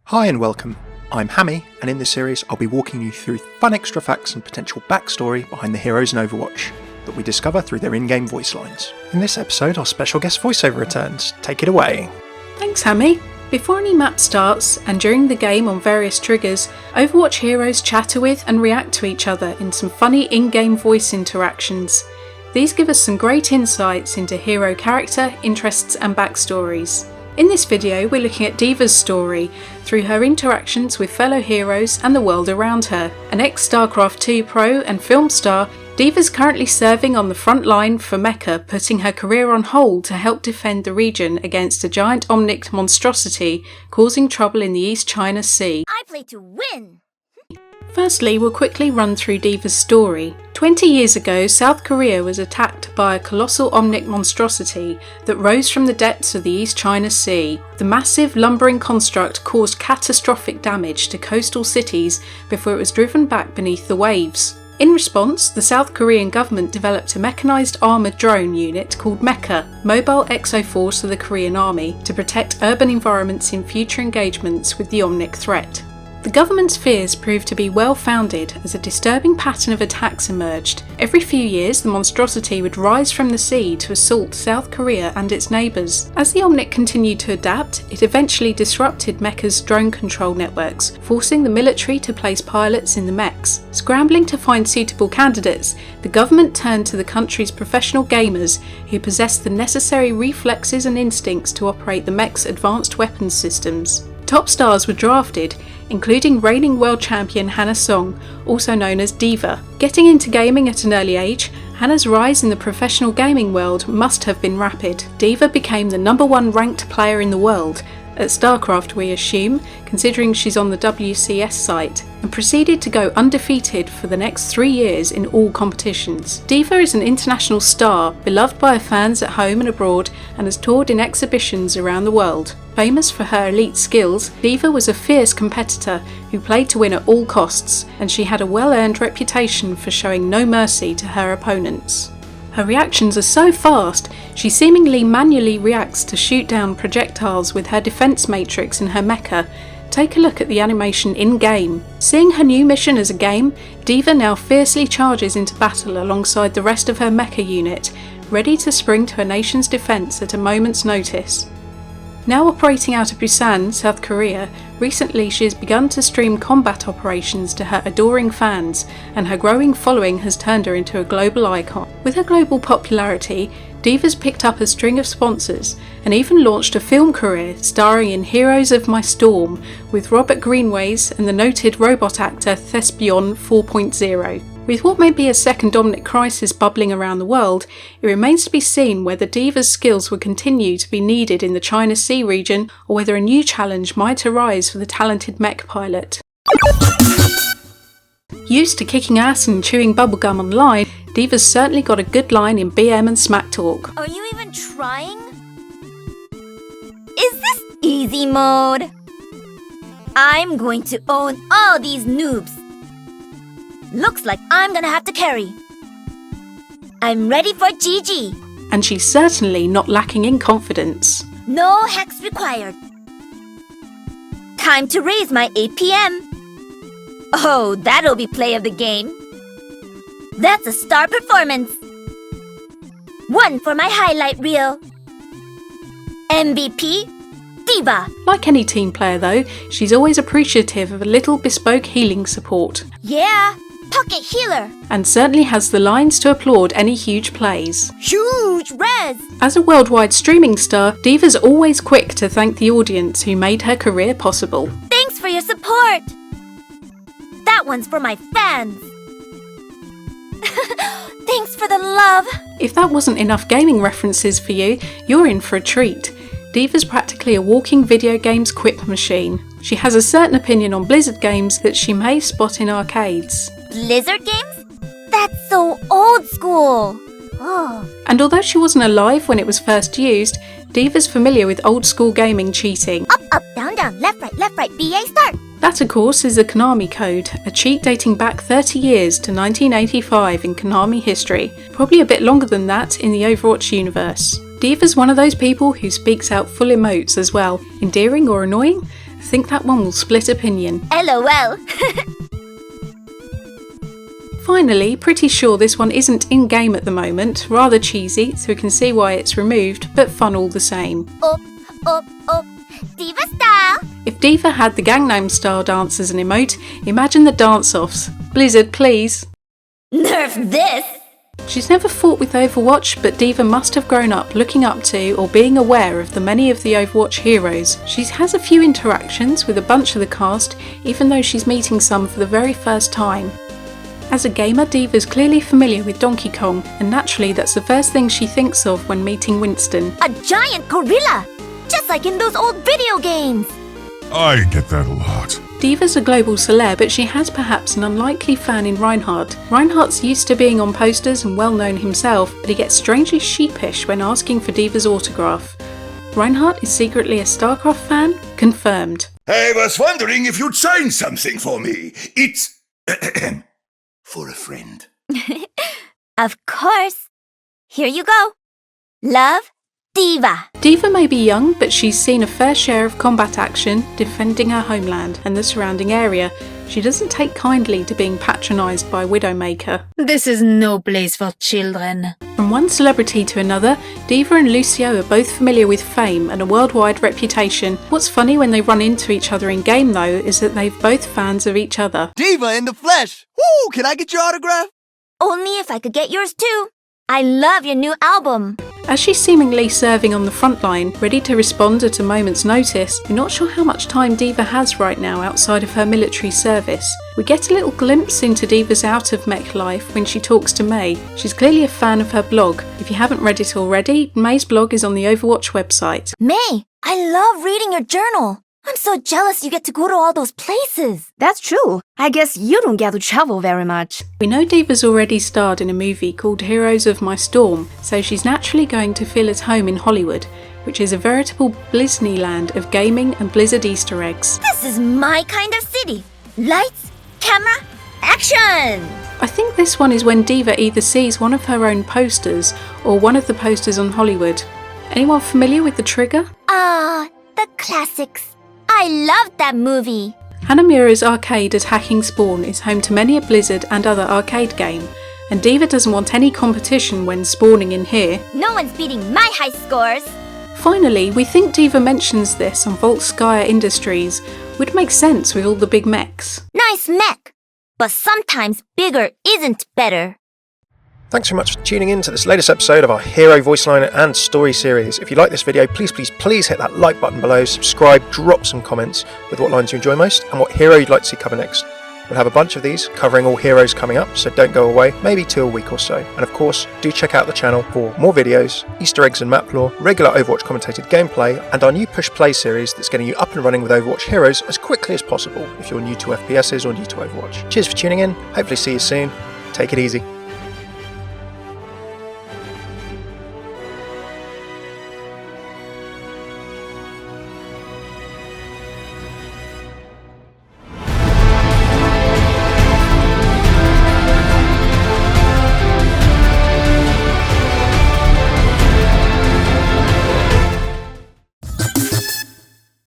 Hi and welcome, I'm Hammeh, and in this series I'll be walking you through fun extra facts and potential backstory behind the heroes in Overwatch that we discover through their in-game voice lines. In this episode our special guest voiceover returns. Take it away. Thanks Hammeh. Before any map starts, and during the game on various triggers, Overwatch heroes chatter with and react to each other in some funny in-game voice interactions. These give us some great insights into hero character, interests and backstories. In this video we're looking at D.va's story through her interactions with fellow heroes and the world around her. An ex-StarCraft 2 pro and film star, D.va's currently serving on the front line for MEKA, putting her career on hold to help defend the region against a giant omnic monstrosity causing trouble in the East China Sea. I play to win! Firstly, we'll quickly run through D.va's story. 20 years ago, South Korea was attacked by a colossal omnic monstrosity that rose from the depths of the East China Sea. The massive, lumbering construct caused catastrophic damage to coastal cities before it was driven back beneath the waves. In response, the South Korean government developed a mechanised armoured drone unit called MEKA, Mobile Exo-Force of the Korean Army, to protect urban environments in future engagements with the omnic threat. The government's fears proved to be well founded as a disturbing pattern of attacks emerged. Every few years the monstrosity would rise from the sea to assault South Korea and its neighbours. As the omnic continued to adapt, it eventually disrupted MEKA's drone control networks, forcing the military to place pilots in the mechs. Scrambling to find suitable candidates, the government turned to the country's professional gamers who possessed the necessary reflexes and instincts to operate the mech's advanced weapons systems. Top stars were drafted, including reigning world champion Hammeh Song, also known as D.va. Getting into gaming at an early age, Hammeh's rise in the professional gaming world must have been rapid. D.va became the #1 ranked player in the world, at StarCraft we assume, considering she's on the WCS site, and proceeded to go undefeated for the next 3 years in all competitions. D.va is an international star, beloved by her fans at home and abroad, and has toured in exhibitions around the world. Famous for her elite skills, D.va was a fierce competitor who played to win at all costs, and she had a well-earned reputation for showing no mercy to her opponents. Her reactions are so fast, she seemingly manually reacts to shoot down projectiles with her defense matrix in her mecha. Take a look at the animation in-game. Seeing her new mission as a game, D.va now fiercely charges into battle alongside the rest of her mecha unit, ready to spring to her nation's defense at a moment's notice. Now operating out of Busan, South Korea, recently she has begun to stream combat operations to her adoring fans, and her growing following has turned her into a global icon. With her global popularity, D.va's picked up a string of sponsors and even launched a film career starring in Heroes of My Storm with Robert Greenways and the noted robot actor Thespion 4.0. With what may be a second omnic crisis bubbling around the world, it remains to be seen whether D.va's skills will continue to be needed in the China Sea region or whether a new challenge might arise for the talented mech pilot. Used to kicking ass and chewing bubblegum online, D.va's certainly got a good line in BM and Smack Talk. Are you even trying? Is this easy mode? I'm going to own all these noobs. Looks like I'm gonna have to carry. I'm ready for GG. And she's certainly not lacking in confidence. No hacks required. Time to raise my APM. Oh, that'll be play of the game. That's a star performance. 1 for my highlight reel. MVP, D.va. Like any team player though, she's always appreciative of a little bespoke healing support. Yeah, pocket healer. And certainly has the lines to applaud any huge plays. Huge res. As a worldwide streaming star, D.va's always quick to thank the audience who made her career possible. Thanks for your support. That one's for my fans. Thanks for the love. If that wasn't enough gaming references for you, you're in for a treat. D.va's practically a walking video games quip machine. She has a certain opinion on Blizzard games that she may spot in arcades. Blizzard games? That's so old school. Oh. And although she wasn't alive when it was first used, D.va's familiar with old school gaming cheating. Up, down, left, right, BA start. That of course is the Konami code, a cheat dating back 30 years to 1985 in Konami history, probably a bit longer than that in the Overwatch universe. D.va's one of those people who speaks out full emotes as well, endearing or annoying, Think that one will split opinion. LOL. Finally, pretty sure this one isn't in-game at the moment, rather cheesy, so we can see why it's removed, but fun all the same. Up, D.va style. If D.va had the Gangnam Style dance as an emote, imagine the dance-offs. Blizzard, please. Nerf this. She's never fought with Overwatch, but D.va must have grown up looking up to or being aware of the many of the Overwatch heroes. She has a few interactions with a bunch of the cast, even though she's meeting some for the very first time. As a gamer, D.va's clearly familiar with Donkey Kong, and naturally that's the first thing she thinks of when meeting Winston. A giant gorilla, just like in those old video games. I get that a lot. D.va's a global celeb, but she has perhaps an unlikely fan in Reinhardt. Reinhardt's used to being on posters and well known himself, but he gets strangely sheepish when asking for D.va's autograph. Reinhardt is secretly a StarCraft fan? Confirmed. I was wondering if you'd sign something for me. It's for a friend. Of course. Here you go. Love, D.va. D.va may be young, but she's seen a fair share of combat action, defending her homeland and the surrounding area. She doesn't take kindly to being patronised by Widowmaker. This is no place for children. From one celebrity to another, D.va and Lucio are both familiar with fame and a worldwide reputation. What's funny when they run into each other in game though is that they're both fans of each other. D.va in the flesh! Woo! Can I get your autograph? Only if I could get yours too. I love your new album. As she's seemingly serving on the front line, ready to respond at a moment's notice, we're not sure how much time D.va has right now outside of her military service. We get a little glimpse into D.va's out-of-mech life when she talks to May. She's clearly a fan of her blog. If you haven't read it already, May's blog is on the Overwatch website. May, I love reading your journal. I'm so jealous you get to go to all those places. That's true. I guess you don't get to travel very much. We know D.va's already starred in a movie called Heroes of My Storm, so she's naturally going to feel at home in Hollywood, which is a veritable Blizneyland of gaming and Blizzard Easter eggs. This is my kind of city. Lights, camera, action! I think this one is when D.va either sees one of her own posters or one of the posters on Hollywood. Anyone familiar with The Trigger? The classics. I loved that movie. Hanamura's arcade at Hacking Spawn is home to many a Blizzard and other arcade game, and D.va doesn't want any competition when spawning in here. No one's beating my high scores. Finally, we think D.va mentions this on Volskaya Industries. Would make sense with all the big mechs. Nice mech. But sometimes bigger isn't better. Thanks so much for tuning in to this latest episode of our Hero Voice Line and Story series. If you like this video, please hit that like button below, subscribe, drop some comments with what lines you enjoy most and what hero you'd like to see cover next. We'll have a bunch of these covering all heroes coming up, so don't go away, maybe 2 a week or so. And of course, do check out the channel for more videos, Easter eggs and map lore, regular Overwatch commentated gameplay, and our new push play series that's getting you up and running with Overwatch heroes as quickly as possible if you're new to FPSs or new to Overwatch. Cheers for tuning in, hopefully see you soon, take it easy.